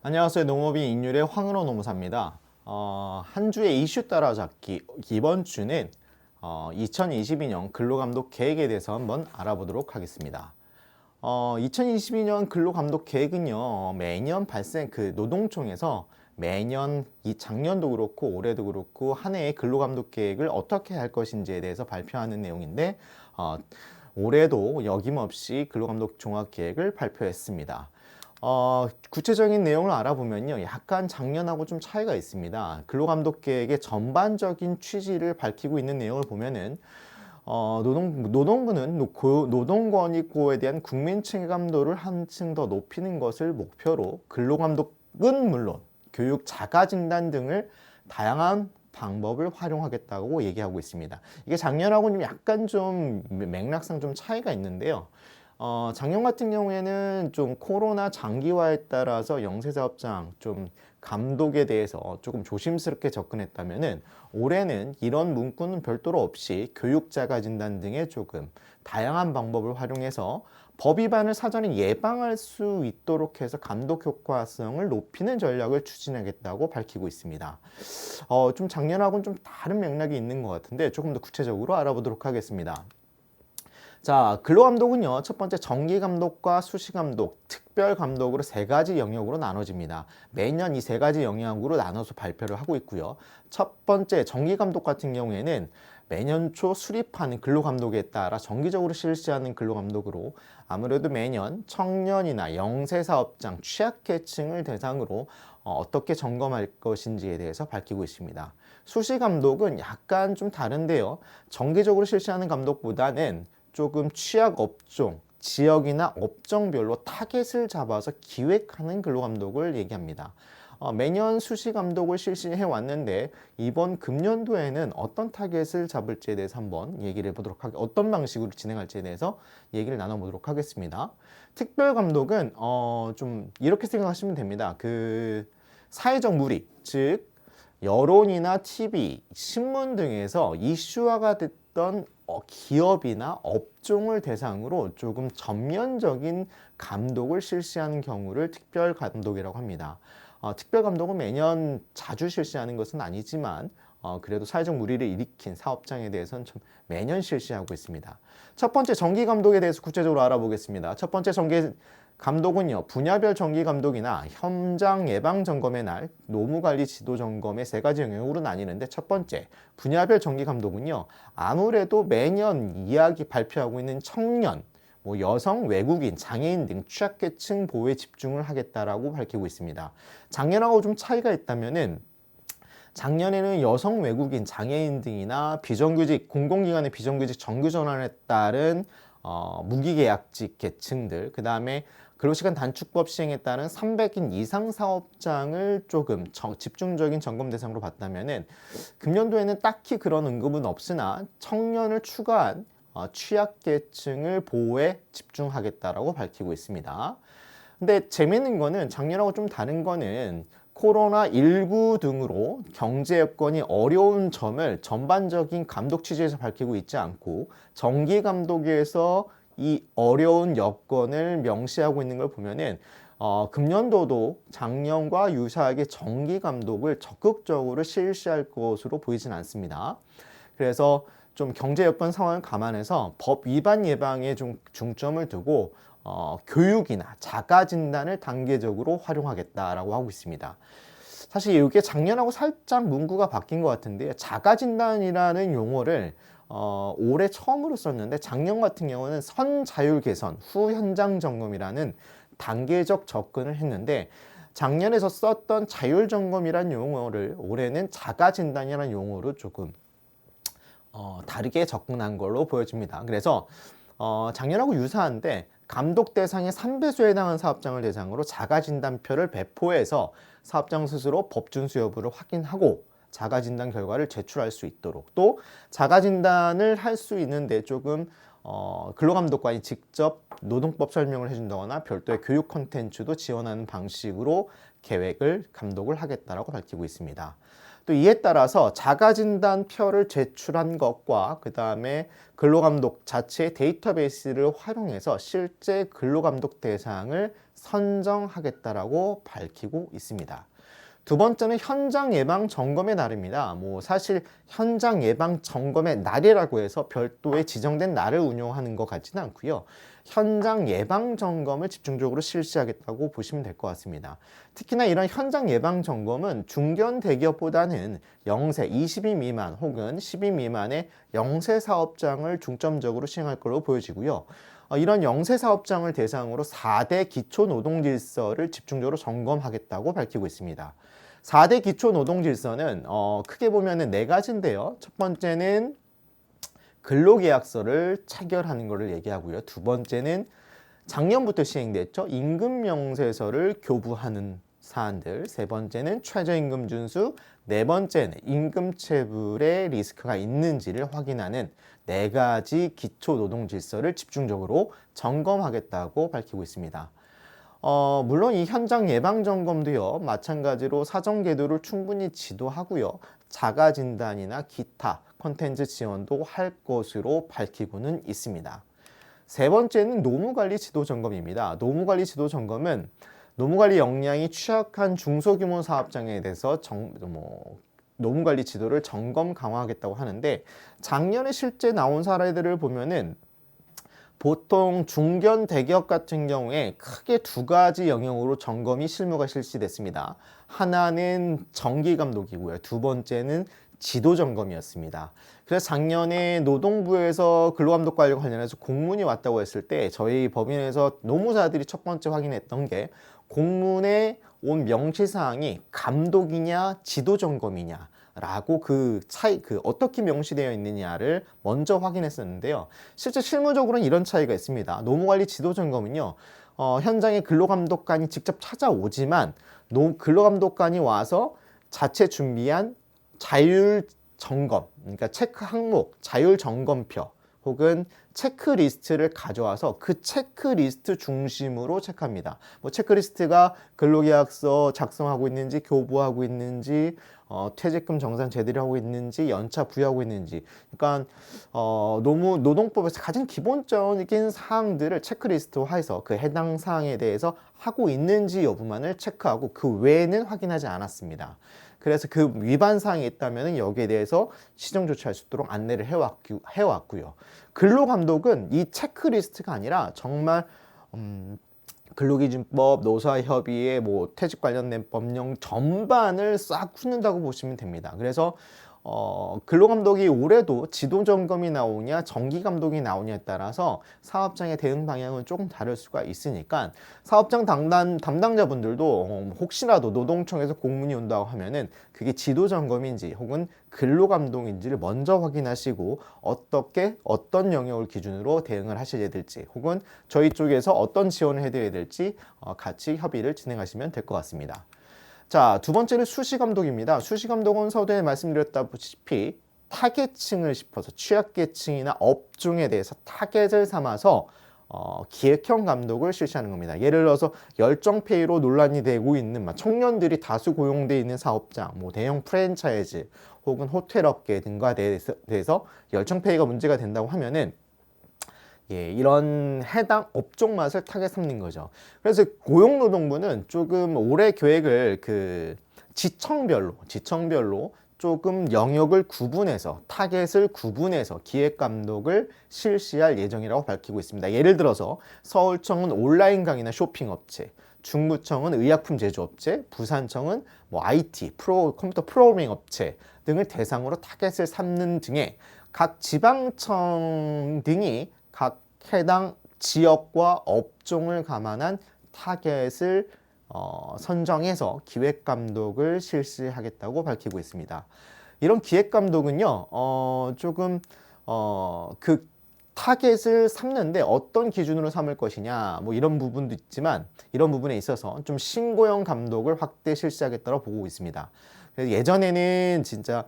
안녕하세요. 농업인 인율의 황은호 노무사입니다. 한 주의 이슈 따라잡기. 이번 주는 2022년 근로감독 계획에 대해서 한번 알아보도록 하겠습니다. 2022년 근로감독 계획은요, 매년 노동청에서 매년 이 작년도 그렇고 올해도 그렇고 한 해의 근로감독 계획을 어떻게 할 것인지에 대해서 발표하는 내용인데, 올해도 여김없이 근로감독 종합계획을 발표했습니다. 구체적인 내용을 알아보면요, 약간 작년하고 좀 차이가 있습니다. 근로감독 계획의 전반적인 취지를 밝히고 있는 내용을 보면은 노동부는 노동권익보호에 대한 국민 체감도를 한층 더 높이는 것을 목표로 근로감독은 물론 교육 자가진단 등을 다양한 방법을 활용하겠다고 얘기하고 있습니다. 이게 작년하고는 약간 좀 맥락상 좀 차이가 있는데요. 작년 같은 경우에는 좀 코로나 장기화에 따라서 영세사업장 좀 감독에 대해서 조금 조심스럽게 접근했다면은 올해는 이런 문구는 별도로 없이 교육자가 진단 등의 조금 다양한 방법을 활용해서 법 위반을 사전에 예방할 수 있도록 해서 감독 효과성을 높이는 전략을 추진하겠다고 밝히고 있습니다. 좀 작년하고는 좀 다른 맥락이 있는 것 같은데 조금 더 구체적으로 알아보도록 하겠습니다. 자, 근로감독은요, 첫 번째 정기감독과 수시감독, 특별감독으로 세 가지 영역으로 나눠집니다. 매년 이 세 가지 영역으로 나눠서 발표를 하고 있고요. 첫 번째 정기감독 같은 경우에는 매년 초 수립하는 근로감독에 따라 정기적으로 실시하는 근로감독으로 아무래도 매년 청년이나 영세사업장, 취약계층을 대상으로 어떻게 점검할 것인지에 대해서 밝히고 있습니다. 수시감독은 약간 좀 다른데요. 정기적으로 실시하는 감독보다는 조금 취약 업종, 지역이나 업종별로 타겟을 잡아서 기획하는 근로감독을 얘기합니다. 매년 수시 감독을 실시해 왔는데 이번 금년도에는 어떤 타겟을 잡을지에 대해서 한번 얘기를 해보도록 어떤 방식으로 진행할지에 대해서 얘기를 나눠보도록 하겠습니다. 특별 감독은 좀 이렇게 생각하시면 됩니다. 그 사회적 무리, 즉 여론이나 TV, 신문 등에서 이슈화가 됐던 기업이나 업종을 대상으로 조금 전면적인 감독을 실시하는 경우를 특별 감독이라고 합니다. 특별 감독은 매년 자주 실시하는 것은 아니지만 그래도 사회적 물의를 일으킨 사업장에 대해서는 좀 매년 실시하고 있습니다. 첫 번째 정기 감독에 대해서 구체적으로 알아보겠습니다. 첫 번째 정기 감독은요, 분야별 정기 감독이나 현장 예방 점검의 날, 노무관리 지도 점검의 세 가지 영역으로 나뉘는데, 첫 번째 분야별 정기 감독은요, 아무래도 매년 이야기 발표하고 있는 청년, 여성, 외국인, 장애인 등 취약계층 보호에 집중을 하겠다라고 밝히고 있습니다. 작년하고 좀 차이가 있다면은 작년에는 여성, 외국인, 장애인 등이나 비정규직, 공공기관의 비정규직 정규 전환에 따른 무기계약직 계층들, 그 다음에 근로시간 단축법 시행에 따른 300인 이상 사업장을 조금 집중적인 점검 대상으로 봤다면은 금년도에는 딱히 그런 언급은 없으나 청년을 추가한 취약계층을 보호에 집중하겠다라고 밝히고 있습니다. 근데 재미있는 거는 작년하고 좀 다른 거는 코로나19 등으로 경제 여건이 어려운 점을 전반적인 감독 취지에서 밝히고 있지 않고 정기 감독에서 이 어려운 여건을 명시하고 있는 걸 보면은 금년도도 작년과 유사하게 정기 감독을 적극적으로 실시할 것으로 보이진 않습니다. 그래서 좀 경제 여건 상황을 감안해서 법 위반 예방에 좀 중점을 두고 교육이나 자가 진단을 단계적으로 활용하겠다라고 하고 있습니다. 사실 이게 작년하고 살짝 문구가 바뀐 것 같은데요. 자가 진단이라는 용어를 올해 처음으로 썼는데 작년 같은 경우는 선자율 개선 후 현장 점검이라는 단계적 접근을 했는데 작년에 썼던 자율 점검이라는 용어를 올해는 자가 진단이라는 용어로 조금 다르게 접근한 걸로 보여집니다. 그래서 작년하고 유사한데 감독 대상의 3배수에 해당하는 사업장을 대상으로 자가진단표를 배포해서 사업장 스스로 법준수 여부를 확인하고 자가진단 결과를 제출할 수 있도록, 또 자가진단을 할 수 있는데 조금 근로감독관이 직접 노동법 설명을 해준다거나 별도의 교육 콘텐츠도 지원하는 방식으로 감독을 하겠다라고 밝히고 있습니다. 또 이에 따라서 자가진단표를 제출한 것과 그 다음에 근로감독 자체의 데이터베이스를 활용해서 실제 근로감독 대상을 선정하겠다라고 밝히고 있습니다. 두 번째는 현장 예방 점검의 날입니다. 사실 현장 예방 점검의 날이라고 해서 별도의 지정된 날을 운영하는 것 같지는 않고요. 현장 예방 점검을 집중적으로 실시하겠다고 보시면 될 것 같습니다. 특히나 이런 현장 예방 점검은 중견 대기업보다는 영세 20인 미만 혹은 10인 미만의 영세 사업장을 중점적으로 시행할 것으로 보여지고요. 이런 영세 사업장을 대상으로 4대 기초노동질서를 집중적으로 점검하겠다고 밝히고 있습니다. 4대 기초노동질서는 크게 보면은 네 가지인데요. 첫 번째는 근로계약서를 체결하는 것을 얘기하고요. 두 번째는 작년부터 시행됐죠. 임금명세서를 교부하는 사안들. 세 번째는 최저임금 준수. 네 번째는 임금체불의 리스크가 있는지를 확인하는 네 가지 기초노동질서를 집중적으로 점검하겠다고 밝히고 있습니다. 물론 이 현장 예방점검도요, 마찬가지로 사전계도를 충분히 지도하고요, 자가진단이나 기타 콘텐츠 지원도 할 것으로 밝히고는 있습니다. 세 번째는 노무관리 지도점검입니다. 노무관리 지도점검은 노무관리 역량이 취약한 중소규모 사업장에 대해서 노무관리 지도를 점검 강화하겠다고 하는데, 작년에 실제 나온 사례들을 보면은 보통 중견 대기업 같은 경우에 크게 두 가지 영역으로 점검이 실무가 실시됐습니다. 하나는 정기감독이고요. 두 번째는 지도점검이었습니다. 그래서 작년에 노동부에서 근로감독관리 관련해서 공문이 왔다고 했을 때 저희 법인에서 노무사들이 첫 번째 확인했던 게 공문에 온 명시사항이 감독이냐 지도점검이냐 라고 그 차이, 어떻게 명시되어 있느냐를 먼저 확인했었는데요. 실제 실무적으로는 이런 차이가 있습니다. 노무관리 지도점검은요, 현장에 근로감독관이 직접 찾아오지만 근로감독관이 와서 자체 준비한 자율점검, 그러니까 체크 항목, 자율점검표 혹은 체크리스트를 가져와서 그 체크리스트 중심으로 체크합니다. 체크리스트가 근로계약서 작성하고 있는지, 교부하고 있는지, 퇴직금 정산 제대로 하고 있는지, 연차 부여하고 있는지, 그러니까 노동법에서 가장 기본적인 사항들을 체크리스트화해서 그 해당 사항에 대해서 하고 있는지 여부만을 체크하고 그 외에는 확인하지 않았습니다. 그래서 그 위반 사항이 있다면 여기에 대해서 시정 조치할 수 있도록 안내를 해왔고요. 근로감독은 이 체크리스트가 아니라 정말 근로기준법, 노사협의회, 퇴직 관련된 법령 전반을 싹 훑는다고 보시면 됩니다. 그래서 근로감독이 올해도 지도점검이 나오냐 정기감독이 나오냐에 따라서 사업장의 대응 방향은 조금 다를 수가 있으니까 사업장 담당자분들도 혹시라도 노동청에서 공문이 온다고 하면은 그게 지도점검인지 혹은 근로감독인지를 먼저 확인하시고 어떤 영역을 기준으로 대응을 하셔야 될지 혹은 저희 쪽에서 어떤 지원을 해드려야 될지 같이 협의를 진행하시면 될 것 같습니다. 자, 두 번째는 수시감독입니다. 수시감독은 서두에 말씀드렸다시피 타겟층을 짚어서 취약계층이나 업종에 대해서 타겟을 삼아서 기획형 감독을 실시하는 겁니다. 예를 들어서 열정페이로 논란이 되고 있는 청년들이 다수 고용되어 있는 사업장, 대형 프랜차이즈 혹은 호텔업계 등과 대해서 열정페이가 문제가 된다고 하면은 이런 해당 업종 맛을 타겟 삼는 거죠. 그래서 고용노동부는 조금 올해 계획을 지청별로 조금 영역을 구분해서 타겟을 구분해서 기획감독을 실시할 예정이라고 밝히고 있습니다. 예를 들어서 서울청은 온라인 강의나 쇼핑업체, 중부청은 의약품 제조업체, 부산청은 IT, 컴퓨터 프로그래밍 업체 등을 대상으로 타겟을 삼는 등의 각 지방청 등이 각 해당 지역과 업종을 감안한 타겟을 선정해서 기획감독을 실시하겠다고 밝히고 있습니다. 이런 기획감독은요, 그 타겟을 삼는데 어떤 기준으로 삼을 것이냐, 이런 부분도 있지만 이런 부분에 있어서 좀 신고형 감독을 확대 실시하겠다고 보고 있습니다. 그래서 예전에는 진짜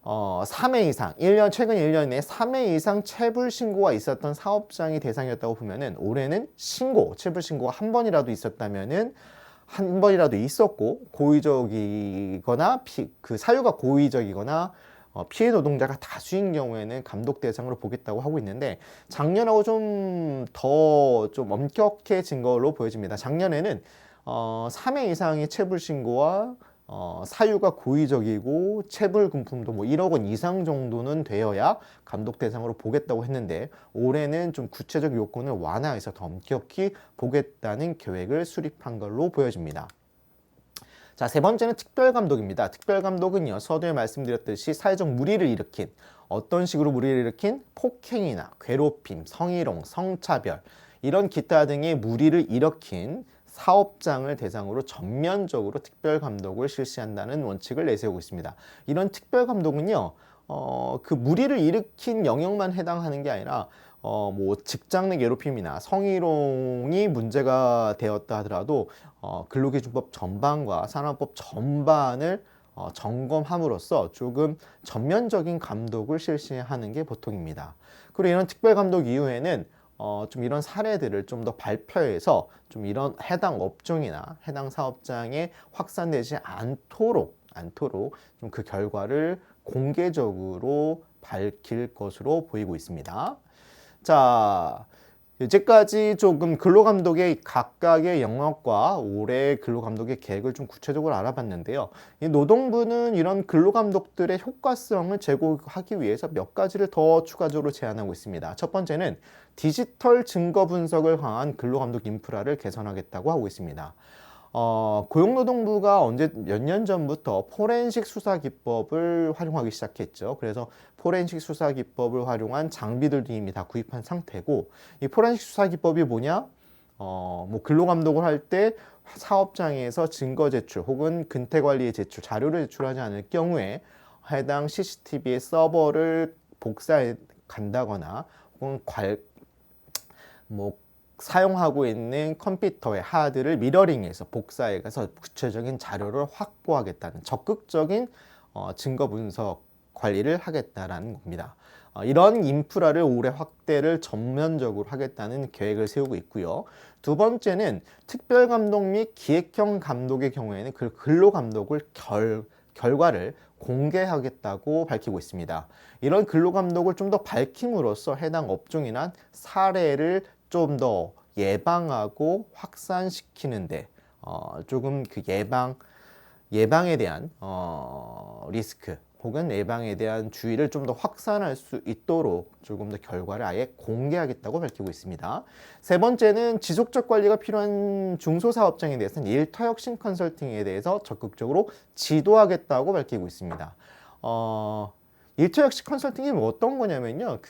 3회 이상, 최근 1년 내에 3회 이상 체불 신고가 있었던 사업장이 대상이었다고 보면은 올해는 체불 신고가 한 번이라도 있었다면은 한 번이라도 있었고 고의적이거나 그 사유가 고의적이거나 피해 노동자가 다수인 경우에는 감독 대상으로 보겠다고 하고 있는데 작년하고 좀 더 좀 엄격해진 걸로 보여집니다. 작년에는 3회 이상의 체불 신고와 사유가 고의적이고 체불금품도 뭐 1억 원 이상 정도는 되어야 감독 대상으로 보겠다고 했는데 올해는 좀 구체적 요건을 완화해서 더 엄격히 보겠다는 계획을 수립한 걸로 보여집니다. 자, 세 번째는 특별감독입니다. 특별감독은요, 서두에 말씀드렸듯이 사회적 무리를 일으킨 어떤 식으로 무리를 일으킨 폭행이나 괴롭힘, 성희롱, 성차별 이런 기타 등의 무리를 일으킨 사업장을 대상으로 전면적으로 특별감독을 실시한다는 원칙을 내세우고 있습니다. 이런 특별감독은요, 그 무리를 일으킨 영역만 해당하는 게 아니라 뭐 직장 내 괴롭힘이나 성희롱이 문제가 되었다 하더라도 근로기준법 전반과 산업법 전반을 점검함으로써 조금 전면적인 감독을 실시하는 게 보통입니다. 그리고 이런 특별감독 이후에는 좀 이런 사례들을 좀 더 발표해서 좀 이런 해당 업종이나 해당 사업장에 확산되지 않도록 좀 그 결과를 공개적으로 밝힐 것으로 보이고 있습니다. 자, 이제까지 조금 근로감독의 각각의 영역과 올해 근로감독의 계획을 좀 구체적으로 알아봤는데요. 이 노동부는 이런 근로감독들의 효과성을 제고하기 위해서 몇 가지를 더 추가적으로 제안하고 있습니다. 첫 번째는 디지털 증거 분석을 강화한 근로감독 인프라를 개선하겠다고 하고 있습니다. 고용노동부가 몇 년 전부터 포렌식 수사 기법을 활용하기 시작했죠. 그래서 포렌식 수사 기법을 활용한 장비들도 이미 다 구입한 상태고, 이 포렌식 수사 기법이 뭐냐? 뭐 근로감독을 할 때 사업장에서 증거 제출 혹은 근태관리의 제출, 자료를 제출하지 않을 경우에 해당 CCTV의 서버를 복사해 간다거나 혹은 사용하고 있는 컴퓨터의 하드를 미러링해서 복사해 가서 구체적인 자료를 확보하겠다는 적극적인 증거 분석 관리를 하겠다라는 겁니다. 이런 인프라를 올해 확대를 전면적으로 하겠다는 계획을 세우고 있고요. 두 번째는 특별감독 및 기획형 감독의 경우에는 그 근로감독을 결과를 공개하겠다고 밝히고 있습니다. 이런 근로감독을 좀 더 밝힘으로써 해당 업종이나 사례를 좀 더 예방하고 확산시키는데 조금 그 예방에 대한 리스크 혹은 예방에 대한 주의를 좀 더 확산할 수 있도록 조금 더 결과를 아예 공개하겠다고 밝히고 있습니다. 세 번째는 지속적 관리가 필요한 중소사업장에 대해서는 일터혁신 컨설팅에 대해서 적극적으로 지도하겠다고 밝히고 있습니다. 일터혁신 컨설팅이 뭐 어떤 거냐면요.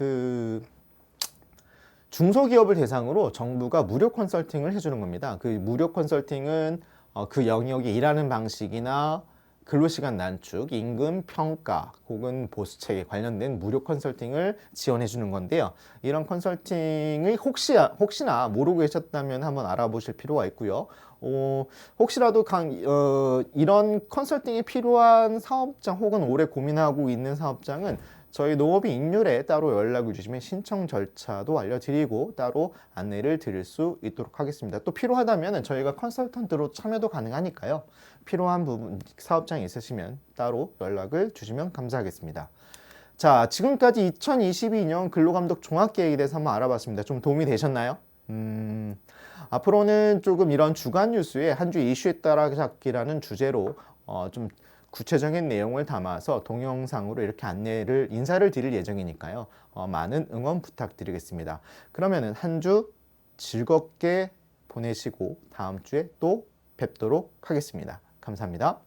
중소기업을 대상으로 정부가 무료 컨설팅을 해주는 겁니다. 그 무료 컨설팅은 그 영역에 일하는 방식이나 근로시간 단축, 임금 평가 혹은 보수책에 관련된 무료 컨설팅을 지원해 주는 건데요. 이런 컨설팅이 혹시나 모르고 계셨다면 한번 알아보실 필요가 있고요. 혹시라도 이런 컨설팅이 필요한 사업장 혹은 오래 고민하고 있는 사업장은 저희 농업인 인율에 따로 연락을 주시면 신청 절차도 알려드리고 따로 안내를 드릴 수 있도록 하겠습니다. 또 필요하다면 저희가 컨설턴트로 참여도 가능하니까요. 필요한 부분 사업장이 있으시면 따로 연락을 주시면 감사하겠습니다. 자, 지금까지 2022년 근로감독 종합계획에 대해서 한번 알아봤습니다. 좀 도움이 되셨나요? 앞으로는 조금 이런 주간 뉴스에 한 주 이슈에 따라 잡기라는 주제로 좀 구체적인 내용을 담아서 동영상으로 이렇게 인사를 드릴 예정이니까요. 많은 응원 부탁드리겠습니다. 그러면은 한 주 즐겁게 보내시고 다음 주에 또 뵙도록 하겠습니다. 감사합니다.